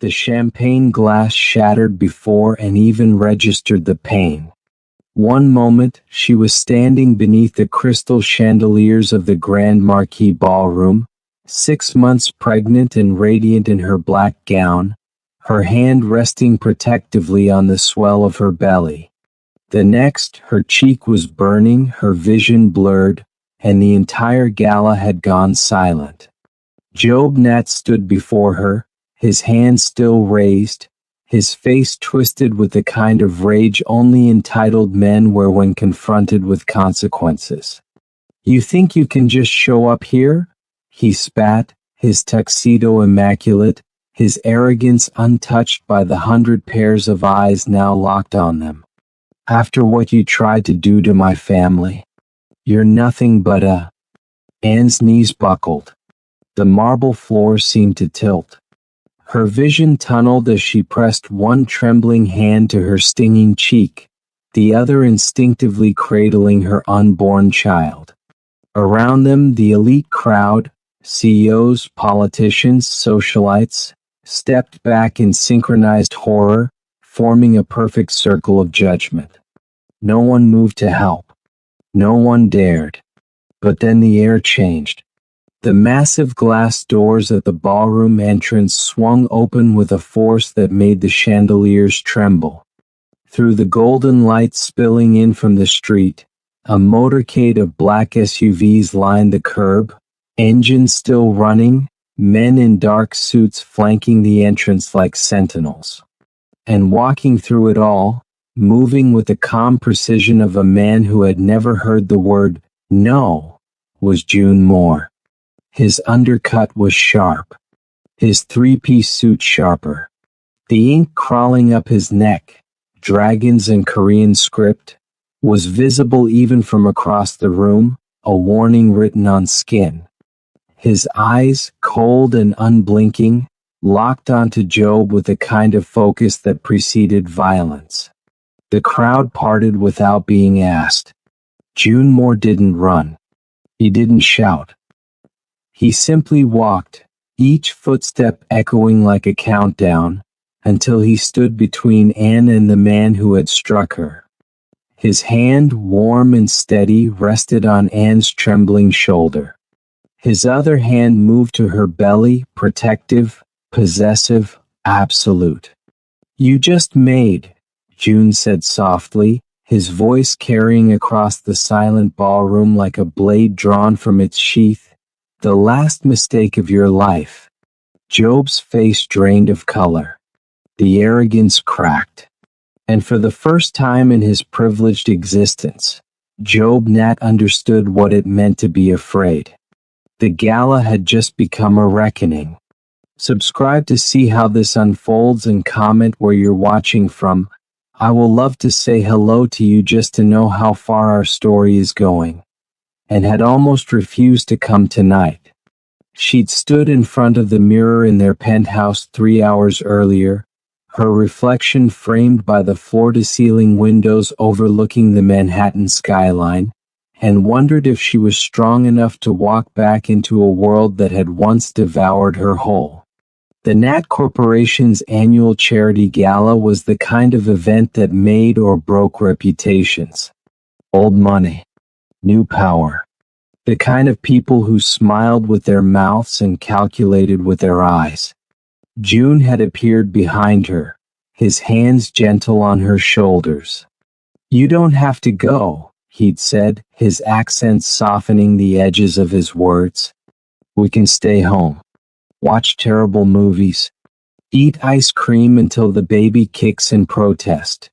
The champagne glass shattered before and even registered the pain. One moment, she was standing beneath the crystal chandeliers of the Grand Marquis Ballroom, 6 months pregnant and radiant in her black gown, her hand resting protectively on the swell of her belly. The next, her cheek was burning, her vision blurred, and the entire gala had gone silent. Job Nat stood before her, his hand still raised, his face twisted with the kind of rage only entitled men wear when confronted with consequences. "You think you can just show up here?" He spat, his tuxedo immaculate, his arrogance untouched by the 100 pairs of eyes now locked on them. "After what you tried to do to my family? You're nothing but a—" Anne's knees buckled. The marble floor seemed to tilt. Her vision tunneled as she pressed one trembling hand to her stinging cheek, the other instinctively cradling her unborn child. Around them, the elite crowd, CEOs, politicians, socialites, stepped back in synchronized horror, forming a perfect circle of judgment. No one moved to help. No one dared. But then the air changed. The massive glass doors at the ballroom entrance swung open with a force that made the chandeliers tremble. Through the golden light spilling in from the street, a motorcade of black SUVs lined the curb, engines still running, men in dark suits flanking the entrance like sentinels. And walking through it all, moving with the calm precision of a man who had never heard the word no, was June Moore. His undercut was sharp. His three-piece suit sharper. The ink crawling up his neck, dragons and Korean script, was visible even from across the room, a warning written on skin. His eyes, cold and unblinking, locked onto Job with a kind of focus that preceded violence. The crowd parted without being asked. June Moore didn't run. He didn't shout. He simply walked, each footstep echoing like a countdown, until he stood between Anne and the man who had struck her. His hand, warm and steady, rested on Anne's trembling shoulder. His other hand moved to her belly, protective, possessive, absolute. "You just made," June said softly, his voice carrying across the silent ballroom like a blade drawn from its sheath, "the last mistake of your life." Job's face drained of color. The arrogance cracked. And for the first time in his privileged existence, Job Nat understood what it meant to be afraid. The gala had just become a reckoning. Subscribe to see how this unfolds and comment where you're watching from. I will love to say hello to you just to know how far our story is going. And had almost refused to come tonight. She'd stood in front of the mirror in their penthouse 3 hours earlier, her reflection framed by the floor-to-ceiling windows overlooking the Manhattan skyline, and wondered if she was strong enough to walk back into a world that had once devoured her whole. The Nat Corporation's annual charity gala was the kind of event that made or broke reputations. Old money. New power. The kind of people who smiled with their mouths and calculated with their eyes. June had appeared behind her, his hands gentle on her shoulders. "You don't have to go," he'd said, his accent softening the edges of his words. "We can stay home. Watch terrible movies. Eat ice cream until the baby kicks in protest."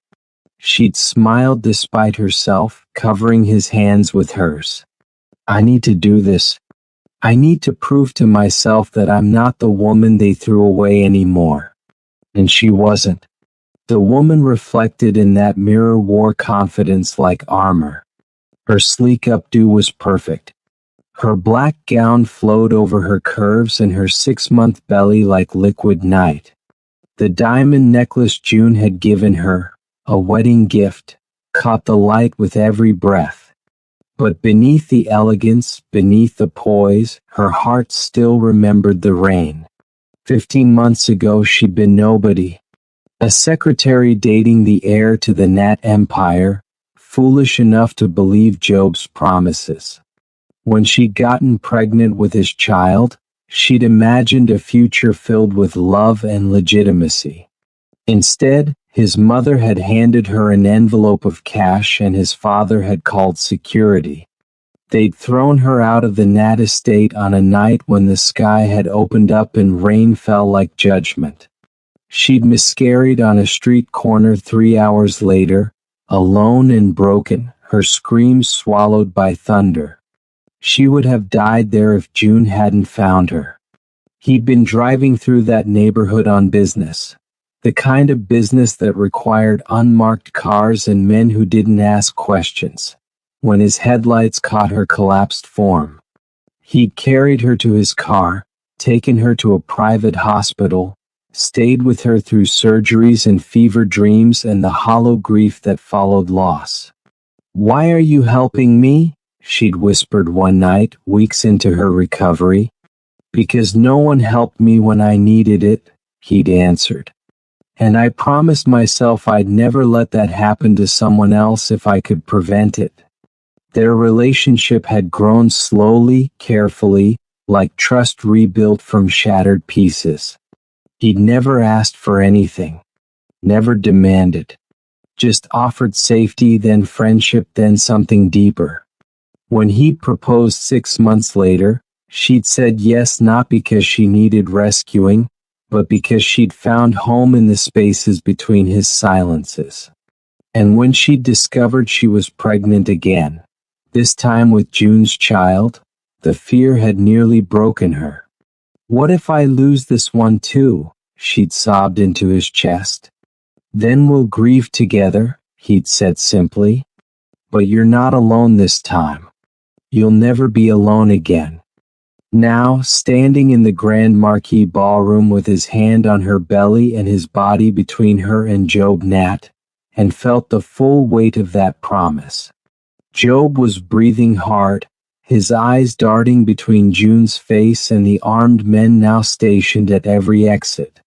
She'd smiled despite herself, covering his hands with hers. "I need to do this. I need to prove to myself that I'm not the woman they threw away anymore." And she wasn't. The woman reflected in that mirror wore confidence like armor. Her sleek updo was perfect. Her black gown flowed over her curves and her 6-month belly like liquid night. The diamond necklace June had given her, a wedding gift, caught the light with every breath. But beneath the elegance, beneath the poise, her heart still remembered the rain. 15 months ago she'd been nobody. A secretary dating the heir to the Nat Empire, foolish enough to believe Job's promises. When she'd gotten pregnant with his child, she'd imagined a future filled with love and legitimacy. Instead, his mother had handed her an envelope of cash and his father had called security. They'd thrown her out of the Nat estate on a night when the sky had opened up and rain fell like judgment. She'd miscarried on a street corner 3 hours later, alone and broken, her screams swallowed by thunder. She would have died there if June hadn't found her. He'd been driving through that neighborhood on business. The kind of business that required unmarked cars and men who didn't ask questions. When his headlights caught her collapsed form, he'd carried her to his car, taken her to a private hospital, stayed with her through surgeries and fever dreams and the hollow grief that followed loss. "Why are you helping me?" she'd whispered one night, weeks into her recovery. "Because no one helped me when I needed it," he'd answered. "And I promised myself I'd never let that happen to someone else if I could prevent it." Their relationship had grown slowly, carefully, like trust rebuilt from shattered pieces. He'd never asked for anything, never demanded, just offered safety, then friendship, then something deeper. When he proposed 6 months later, she'd said yes not because she needed rescuing, but because she'd found home in the spaces between his silences. And when she'd discovered she was pregnant again, this time with June's child, the fear had nearly broken her. "What if I lose this one too?" she'd sobbed into his chest. "Then we'll grieve together," he'd said simply. "But you're not alone this time. You'll never be alone again." Now, standing in the Grand Marquis ballroom with his hand on her belly and his body between her and Job Nat, and felt the full weight of that promise. Job was breathing hard, his eyes darting between June's face and the armed men now stationed at every exit.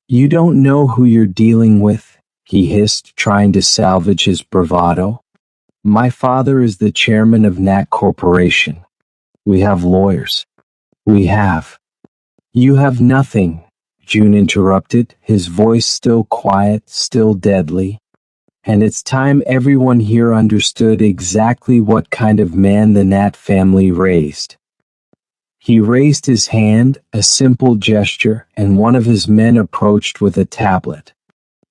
"You don't know who you're dealing with," he hissed, trying to salvage his bravado. "My father is the chairman of Nat Corporation. We have lawyers. We have." "You have nothing," June interrupted, his voice still quiet, still deadly. "And it's time everyone here understood exactly what kind of man the Nat family raised." He raised his hand, a simple gesture, and one of his men approached with a tablet.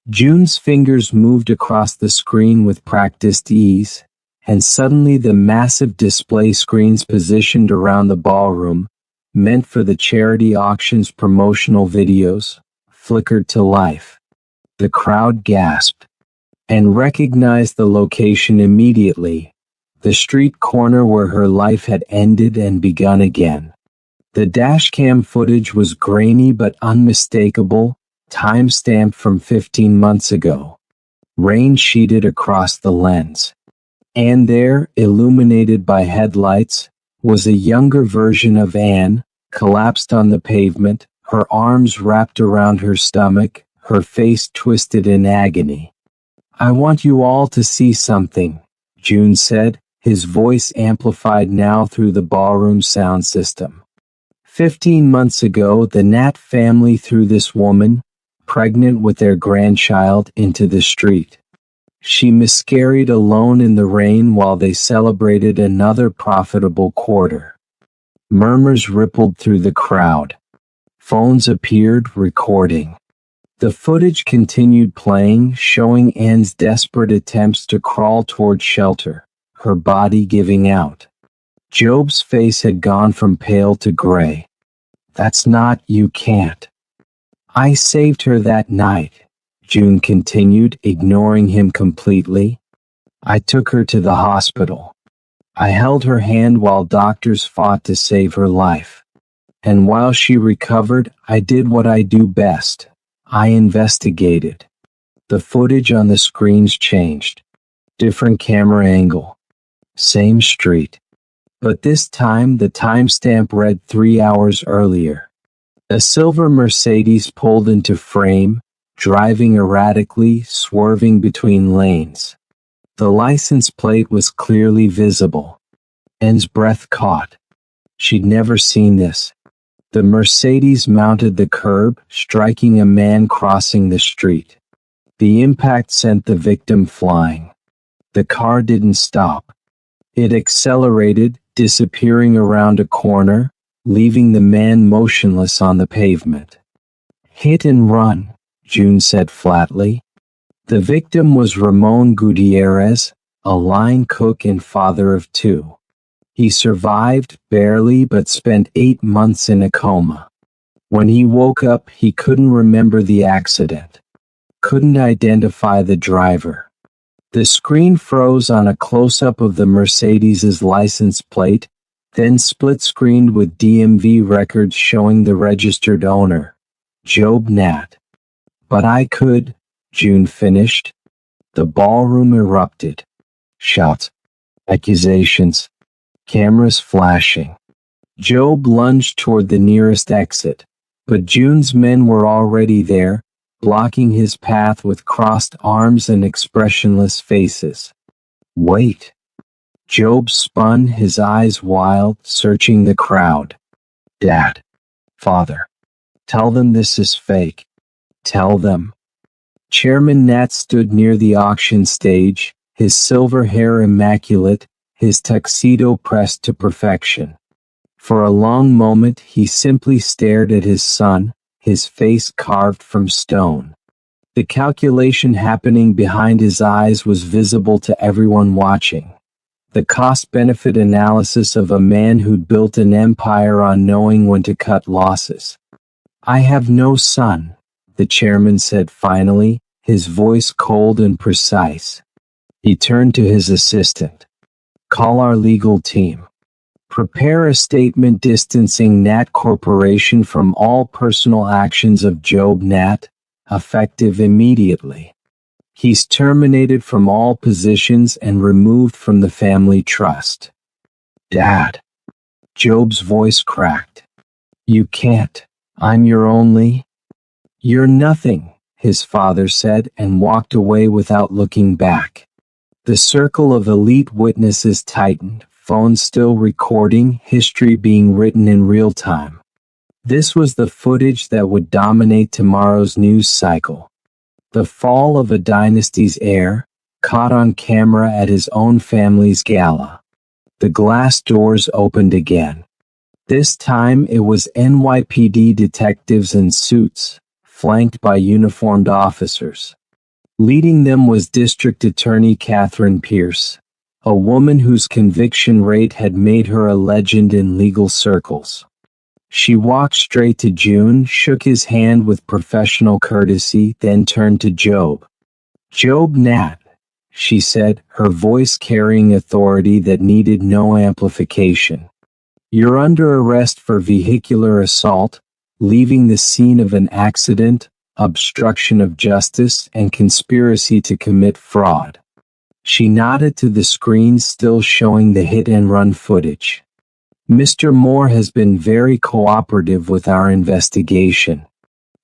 June's fingers moved across the screen with practiced ease, and suddenly the massive display screens positioned around the ballroom, meant for the charity auction's promotional videos, flickered to life. The crowd gasped and recognized the location immediately, the street corner where her life had ended and begun again. The dashcam footage was grainy but unmistakable, time-stamped from 15 months ago. Rain sheeted across the lens. And there, illuminated by headlights, was a younger version of Anne, collapsed on the pavement, her arms wrapped around her stomach, her face twisted in agony. "I want you all to see something," June said, his voice amplified now through the ballroom sound system. 15 months ago, the Nat family threw this woman, pregnant with their grandchild, into the street. She miscarried alone in the rain while they celebrated another profitable quarter. Murmurs rippled through the crowd. Phones appeared, recording. The footage continued playing, showing Anne's desperate attempts to crawl toward shelter, her body giving out. Job's face had gone from pale to gray. "That's not, you can't." "I saved her that night," June continued, ignoring him completely. "I took her to the hospital. I held her hand while doctors fought to save her life. And while she recovered, I did what I do best. I investigated." The footage on the screens changed. Different camera angle. Same street. But this time the timestamp read 3 hours earlier. A silver Mercedes pulled into frame, driving erratically, swerving between lanes. The license plate was clearly visible. Anne's breath caught. She'd never seen this. The Mercedes mounted the curb, striking a man crossing the street. The impact sent the victim flying. The car didn't stop. It accelerated, disappearing around a corner, leaving the man motionless on the pavement. Hit and run, June said flatly. The victim was Ramon Gutierrez, a line cook and father of two. He survived, barely, but spent 8 months in a coma. When he woke up, he couldn't remember the accident. Couldn't identify the driver. The screen froze on a close-up of the Mercedes's license plate, then split-screened with DMV records showing the registered owner, Job Nat. But I could, June finished. The ballroom erupted. Shouts. Accusations. Cameras flashing. Job lunged toward the nearest exit, but June's men were already there, blocking his path with crossed arms and expressionless faces. Wait. Job spun, his eyes wild, searching the crowd. Dad. Father. Tell them this is fake. Tell them. Chairman Nat stood near the auction stage, his silver hair immaculate, his tuxedo pressed to perfection. For a long moment he simply stared at his son, his face carved from stone. The calculation happening behind his eyes was visible to everyone watching. The cost-benefit analysis of a man who'd built an empire on knowing when to cut losses. I have no son, the chairman said finally, his voice cold and precise. He turned to his assistant. Call our legal team. Prepare a statement distancing Nat Corporation from all personal actions of Job Nat, effective immediately. He's terminated from all positions and removed from the family trust. Dad. Job's voice cracked. You can't. I'm your only. You're nothing, his father said and walked away without looking back. The circle of elite witnesses tightened, phones still recording, history being written in real time. This was the footage that would dominate tomorrow's news cycle. The fall of a dynasty's heir, caught on camera at his own family's gala. The glass doors opened again. This time it was NYPD detectives in suits, flanked by uniformed officers. Leading them was District Attorney Catherine Pierce, a woman whose conviction rate had made her a legend in legal circles. She walked straight to June, shook his hand with professional courtesy, then turned to Job. Job Nat, she said, her voice carrying authority that needed no amplification. You're under arrest for vehicular assault, leaving the scene of an accident, obstruction of justice, and conspiracy to commit fraud. She nodded to the screen still showing the hit-and-run footage. Mr. Moore has been very cooperative with our investigation.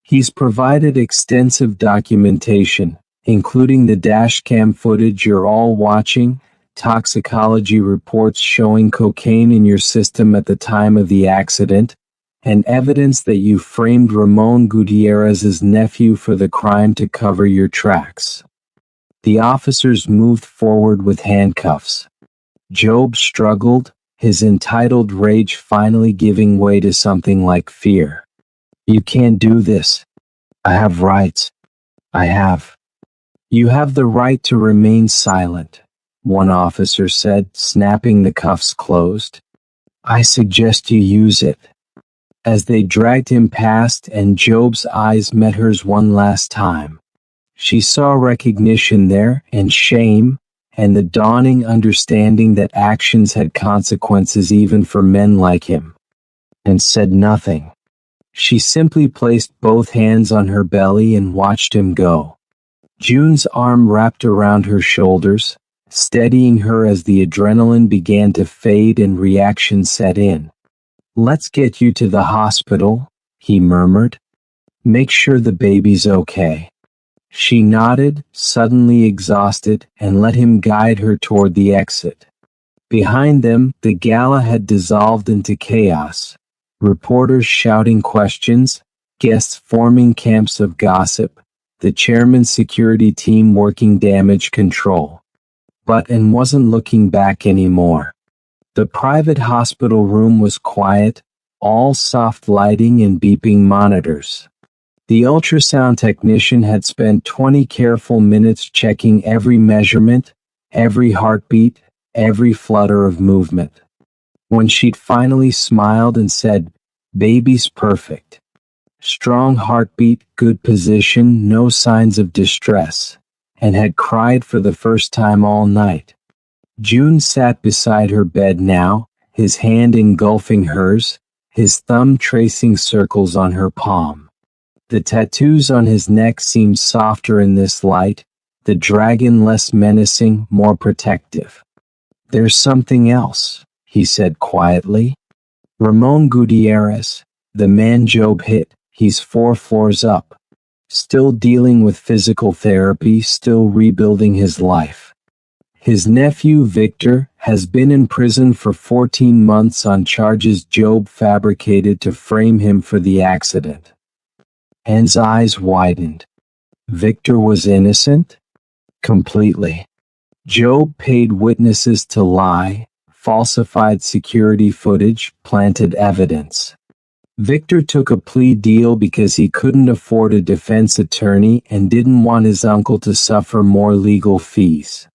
He's provided extensive documentation, including the dashcam footage you're all watching, toxicology reports showing cocaine in your system at the time of the accident, and evidence that you framed Ramon Gutierrez's nephew for the crime to cover your tracks. The officers moved forward with handcuffs. Job struggled, his entitled rage finally giving way to something like fear. You can't do this. I have rights. I have. You have the right to remain silent, one officer said, snapping the cuffs closed. I suggest you use it. As they dragged him past and Job's eyes met hers one last time, she saw recognition there and shame, and the dawning understanding that actions had consequences even for men like him. And said nothing. She simply placed both hands on her belly and watched him go. June's arm wrapped around her shoulders, steadying her as the adrenaline began to fade and reaction set in. Let's get you to the hospital, he murmured. Make sure the baby's okay. She nodded, suddenly exhausted, and let him guide her toward the exit. Behind them, the gala had dissolved into chaos. Reporters shouting questions, guests forming camps of gossip, the chairman's security team working damage control. Button wasn't looking back anymore. The private hospital room was quiet, all soft lighting and beeping monitors. The ultrasound technician had spent 20 careful minutes checking every measurement, every heartbeat, every flutter of movement. When she'd finally smiled and said, "Baby's perfect. Strong heartbeat, good position, no signs of distress," and had cried for the first time all night. June sat beside her bed now, his hand engulfing hers, his thumb tracing circles on her palm. The tattoos on his neck seemed softer in this light, the dragon less menacing, more protective. "There's something else," he said quietly. "Ramon Gutierrez, the man Job hit, he's 4 floors up. Still dealing with physical therapy, still rebuilding his life. His nephew Victor has been in prison for 14 months on charges Job fabricated to frame him for the accident." Anne's eyes widened. Victor was innocent? Completely. Job paid witnesses to lie, falsified security footage, planted evidence. Victor took a plea deal because he couldn't afford a defense attorney and didn't want his uncle to suffer more legal fees.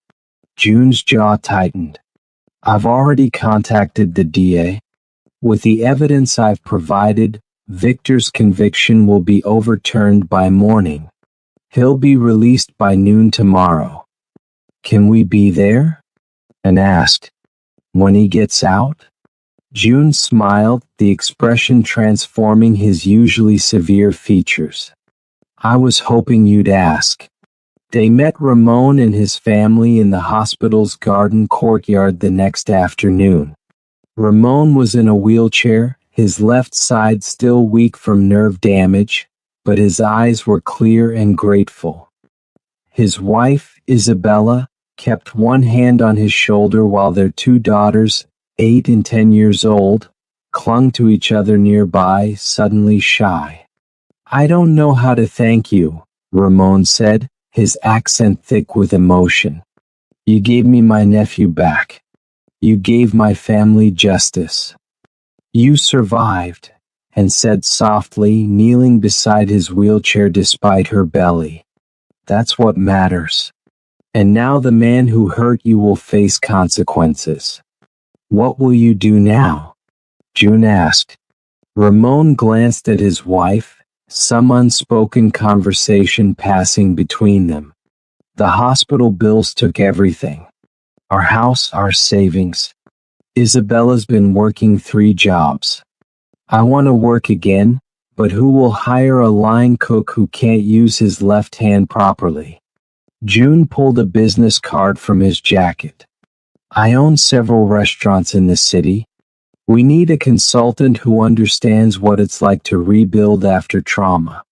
June's jaw tightened. "I've already contacted the DA. With the evidence I've provided, Victor's conviction will be overturned by morning. He'll be released by noon tomorrow. Can we be there?" Anne asked. "When he gets out?" June smiled, the expression transforming his usually severe features. "I was hoping you'd ask." They met Ramon and his family in the hospital's garden courtyard the next afternoon. Ramon was in a wheelchair, his left side still weak from nerve damage, but his eyes were clear and grateful. His wife, Isabella, kept one hand on his shoulder while their 2 daughters, 8 and 10 years old, clung to each other nearby, suddenly shy. "I don't know how to thank you," Ramon said, his accent thick with emotion. "You gave me my nephew back. You gave my family justice. You survived," and said softly, kneeling beside his wheelchair despite her belly. "That's what matters. And now the man who hurt you will face consequences." "What will you do now?" June asked. Ramon glanced at his wife, some unspoken conversation passing between them. "The hospital bills took everything. Our house, our savings. Isabella's been working 3 jobs. I want to work again, but who will hire a line cook who can't use his left hand properly?" June pulled a business card from his jacket. "I own several restaurants in the city. We need a consultant who understands what it's like to rebuild after trauma.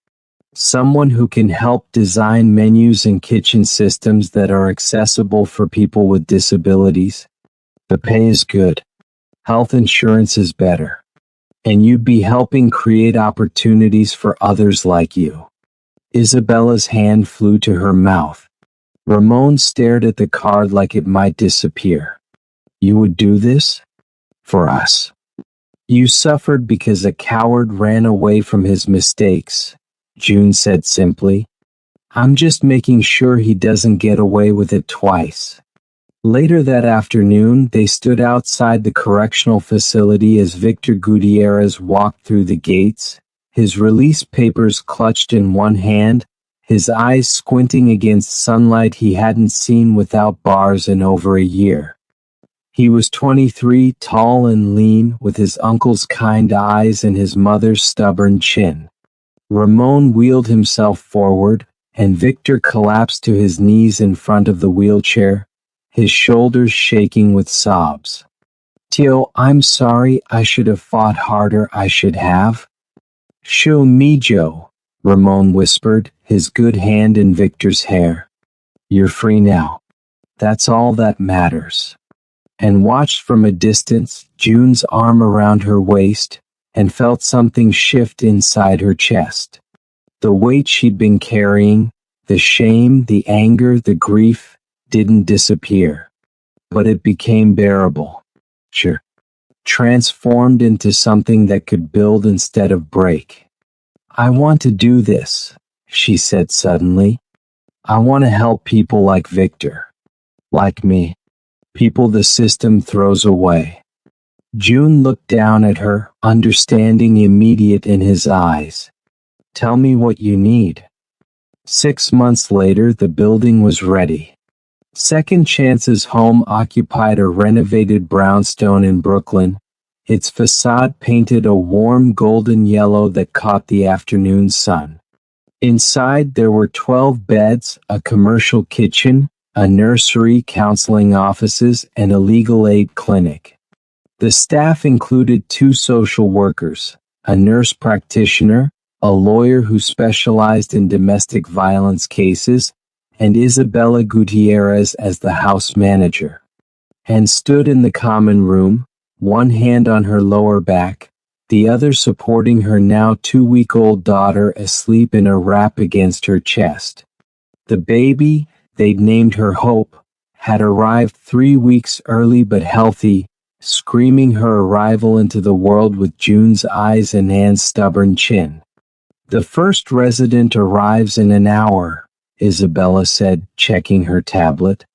Someone who can help design menus and kitchen systems that are accessible for people with disabilities. The pay is good. Health insurance is better. And you'd be helping create opportunities for others like you." Isabella's hand flew to her mouth. Ramon stared at the card like it might disappear. "You would do this? For us? You suffered because a coward ran away from his mistakes," June said simply. "I'm just making sure he doesn't get away with it twice." Later that afternoon, they stood outside the correctional facility as Victor Gutierrez walked through the gates, his release papers clutched in one hand, his eyes squinting against sunlight he hadn't seen without bars in over a year. He was 23, tall and lean, with his uncle's kind eyes and his mother's stubborn chin. Ramon wheeled himself forward, and Victor collapsed to his knees in front of the wheelchair, his shoulders shaking with sobs. "Tio, I'm sorry, I should have fought harder, I should have." Show me, Joe, Ramon whispered, his good hand in Victor's hair. You're free now. That's all that matters. And watched from a distance June's arm around her waist, and felt something shift inside her chest. The weight she'd been carrying, the shame, the anger, the grief, didn't disappear. But it became bearable. Sure. Transformed into something that could build instead of break. I want to do this, she said suddenly. I want to help people like Victor. Like me. People the system throws away. June looked down at her, understanding immediate in his eyes. Tell me what you need. 6 months later, the building was ready. Second Chance's home occupied a renovated brownstone in Brooklyn, its facade painted a warm golden yellow that caught the afternoon sun. Inside there were 12 beds, a commercial kitchen, a nursery, counseling offices, and a legal aid clinic. The staff included 2 social workers, a nurse practitioner, a lawyer who specialized in domestic violence cases, and Isabella Gutierrez as the house manager. And stood in the common room, one hand on her lower back, the other supporting her now 2-week-old daughter asleep in a wrap against her chest. The baby, they'd named her Hope, had arrived 3 weeks early but healthy, screaming her arrival into the world with June's eyes and Anne's stubborn chin. The first resident arrives in an hour, Isabella said, checking her tablet.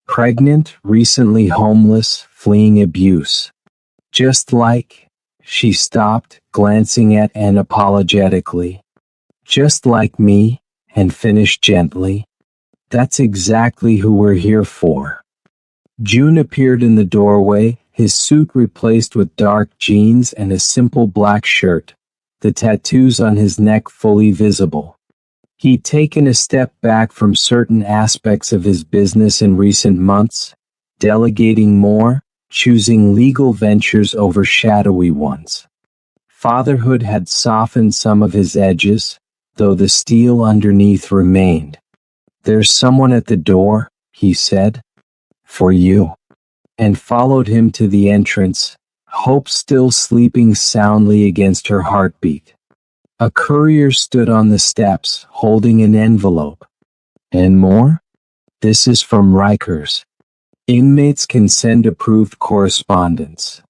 Pregnant, recently homeless, fleeing abuse. Just like, she stopped, glancing at Anne apologetically. Just like me, and finished gently. That's exactly who we're here for. June appeared in the doorway, his suit replaced with dark jeans and a simple black shirt, the tattoos on his neck fully visible. He'd taken a step back from certain aspects of his business in recent months, delegating more, choosing legal ventures over shadowy ones. Fatherhood had softened some of his edges, though the steel underneath remained. There's someone at the door, he said. For you. And followed him to the entrance, Hope still sleeping soundly against her heartbeat. A courier stood on the steps, holding an envelope. And more? This is from Rikers. Inmates can send approved correspondence.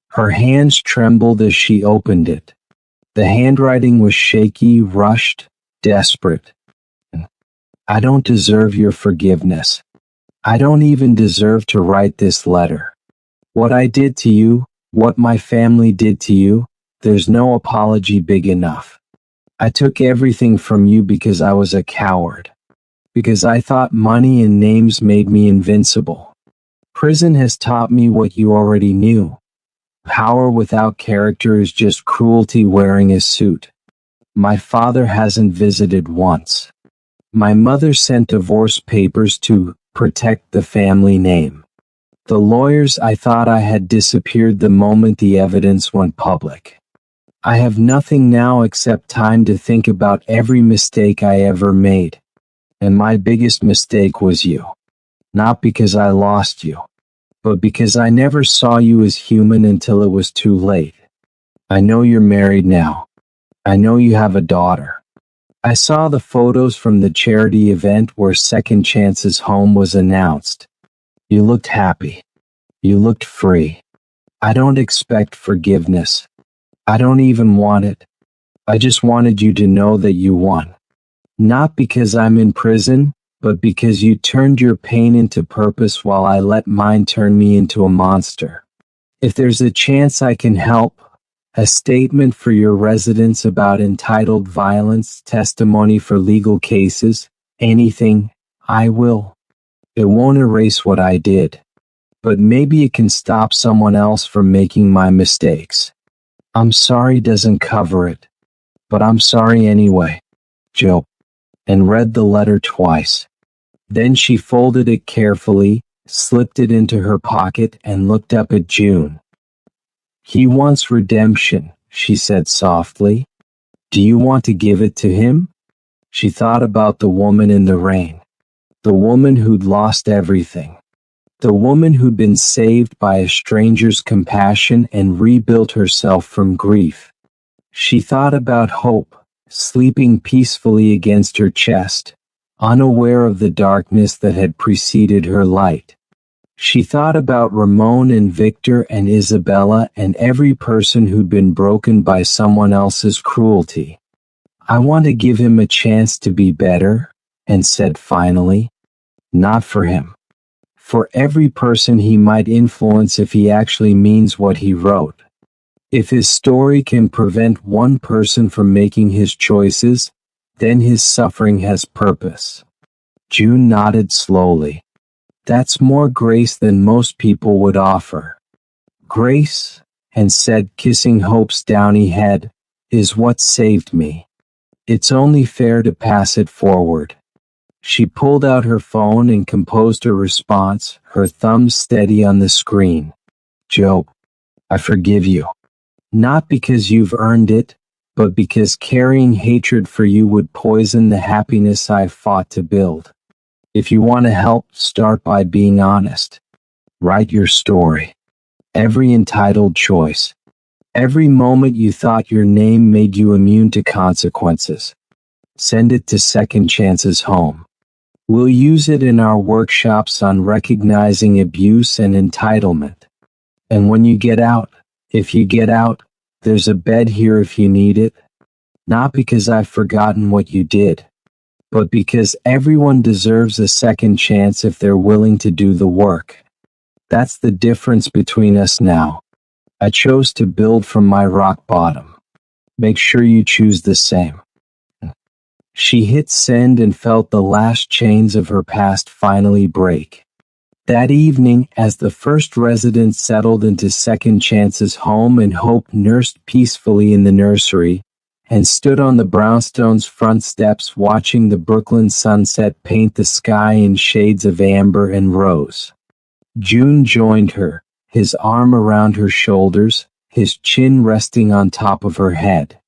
Her hands trembled as she opened it. The handwriting was shaky, rushed, desperate. I don't deserve your forgiveness. I don't even deserve to write this letter. What I did to you, what my family did to you, there's no apology big enough. I took everything from you because I was a coward. Because I thought money and names made me invincible. Prison has taught me what you already knew. Power without character is just cruelty wearing a suit. My father hasn't visited once. My mother sent divorce papers to protect the family name. The lawyers I thought I had disappeared the moment the evidence went public. I have nothing now except time to think about every mistake I ever made. And my biggest mistake was you. Not because I lost you, but because I never saw you as human until it was too late. I know you're married now. I know you have a daughter. I saw the photos from the charity event where Second Chance's home was announced. You looked happy. You looked free. I don't expect forgiveness. I don't even want it. I just wanted you to know that you won. Not because I'm in prison, but because you turned your pain into purpose while I let mine turn me into a monster. If there's a chance I can help, a statement for your residents about entitled violence, testimony for legal cases, anything, I will. It won't erase what I did. But maybe it can stop someone else from making my mistakes. I'm sorry doesn't cover it. But I'm sorry anyway, Joe. And read the letter twice. Then she folded it carefully, slipped it into her pocket, and looked up at June. He wants redemption, she said softly. Do you want to give it to him? She thought about the woman in the rain. The woman who'd lost everything. The woman who'd been saved by a stranger's compassion and rebuilt herself from grief. She thought about Hope, sleeping peacefully against her chest, unaware of the darkness that had preceded her light. She thought about Ramon and Victor and Isabella and every person who'd been broken by someone else's cruelty. I want to give him a chance to be better, and said finally, not for him. For every person he might influence if he actually means what he wrote. If his story can prevent one person from making his choices, then his suffering has purpose. June nodded slowly. That's more grace than most people would offer. Grace, and said, kissing Hope's downy head, is what saved me. It's only fair to pass it forward. She pulled out her phone and composed a response, her thumbs steady on the screen. Job, I forgive you. Not because you've earned it, but because carrying hatred for you would poison the happiness I've fought to build. If you want to help, start by being honest. Write your story. Every entitled choice. Every moment you thought your name made you immune to consequences. Send it to Second Chances Home. We'll use it in our workshops on recognizing abuse and entitlement. And when you get out, if you get out, there's a bed here if you need it. Not because I've forgotten what you did, but because everyone deserves a second chance if they're willing to do the work. That's the difference between us now. I chose to build from my rock bottom. Make sure you choose the same. She hit send and felt the last chains of her past finally break. That evening, as the first residents settled into Second Chances Home and Hope nursed peacefully in the nursery, and stood on the brownstone's front steps watching the Brooklyn sunset paint the sky in shades of amber and rose. June joined her, his arm around her shoulders, his chin resting on top of her head.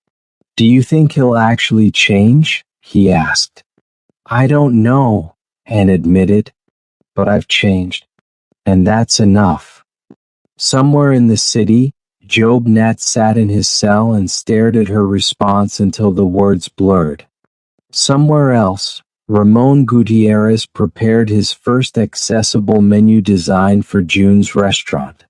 Do you think he'll actually change? He asked. I don't know, Anne admitted, but I've changed. And that's enough. Somewhere in the city, Job Nat sat in his cell and stared at her response until the words blurred. Somewhere else, Ramon Gutierrez prepared his first accessible menu design for June's restaurant.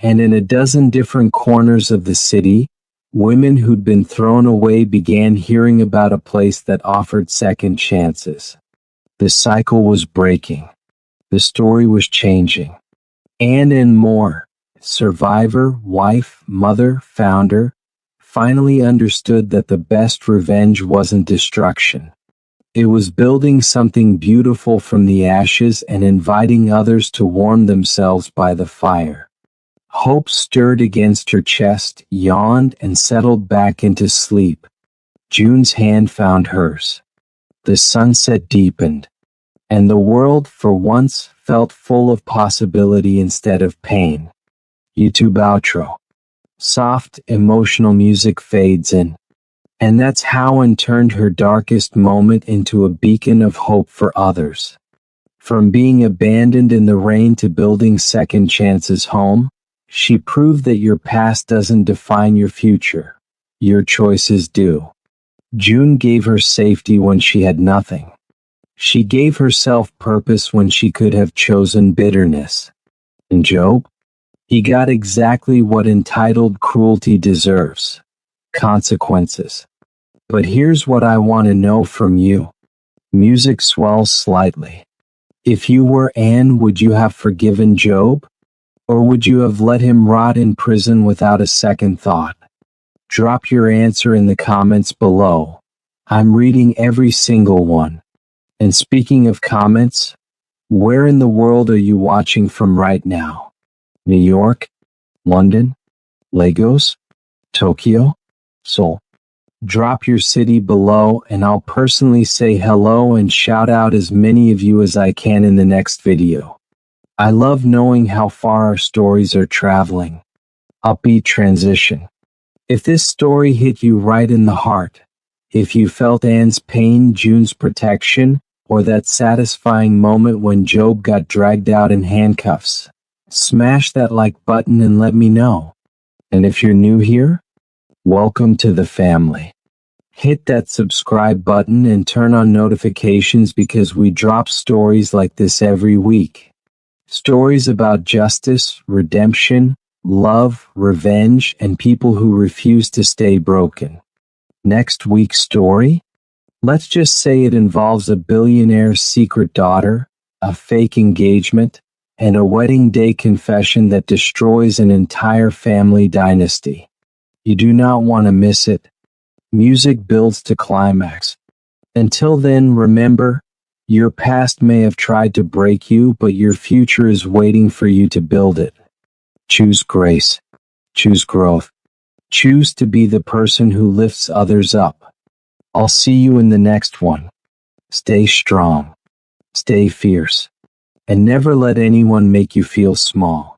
And in a dozen different corners of the city, women who'd been thrown away began hearing about a place that offered second chances. The cycle was breaking. The story was changing. And more. Survivor, wife, mother, founder, finally understood that the best revenge wasn't destruction. It was building something beautiful from the ashes and inviting others to warm themselves by the fire. Hope stirred against her chest, yawned, and settled back into sleep. June's hand found hers. The sunset deepened, and the world, for once, felt full of possibility instead of pain. YouTube outro. Soft, emotional music fades in. And that's how Anne turned her darkest moment into a beacon of hope for others. From being abandoned in the rain to building Second Chances Home, she proved that your past doesn't define your future. Your choices do. June gave her safety when she had nothing. She gave herself purpose when she could have chosen bitterness. And Job? He got exactly what entitled cruelty deserves. Consequences. But here's what I want to know from you. Music swells slightly. If you were Anne, would you have forgiven Job? Or would you have let him rot in prison without a second thought? Drop your answer in the comments below. I'm reading every single one. And speaking of comments, where in the world are you watching from right now? New York? London? Lagos? Tokyo? Seoul? Drop your city below and I'll personally say hello and shout out as many of you as I can in the next video. I love knowing how far our stories are traveling. Upbeat transition. If this story hit you right in the heart, if you felt Anne's pain, June's protection, or that satisfying moment when Job got dragged out in handcuffs, smash that like button and let me know. And if you're new here, welcome to the family. Hit that subscribe button and turn on notifications because we drop stories like this every week. Stories about justice, redemption, love, revenge, and people who refuse to stay broken. Next week's story? Let's just say it involves a billionaire's secret daughter, a fake engagement, and a wedding day confession that destroys an entire family dynasty. You do not want to miss it. Music builds to climax. Until then, remember, your past may have tried to break you, but your future is waiting for you to build it. Choose grace. Choose growth. Choose to be the person who lifts others up. I'll see you in the next one. Stay strong. Stay fierce. And never let anyone make you feel small.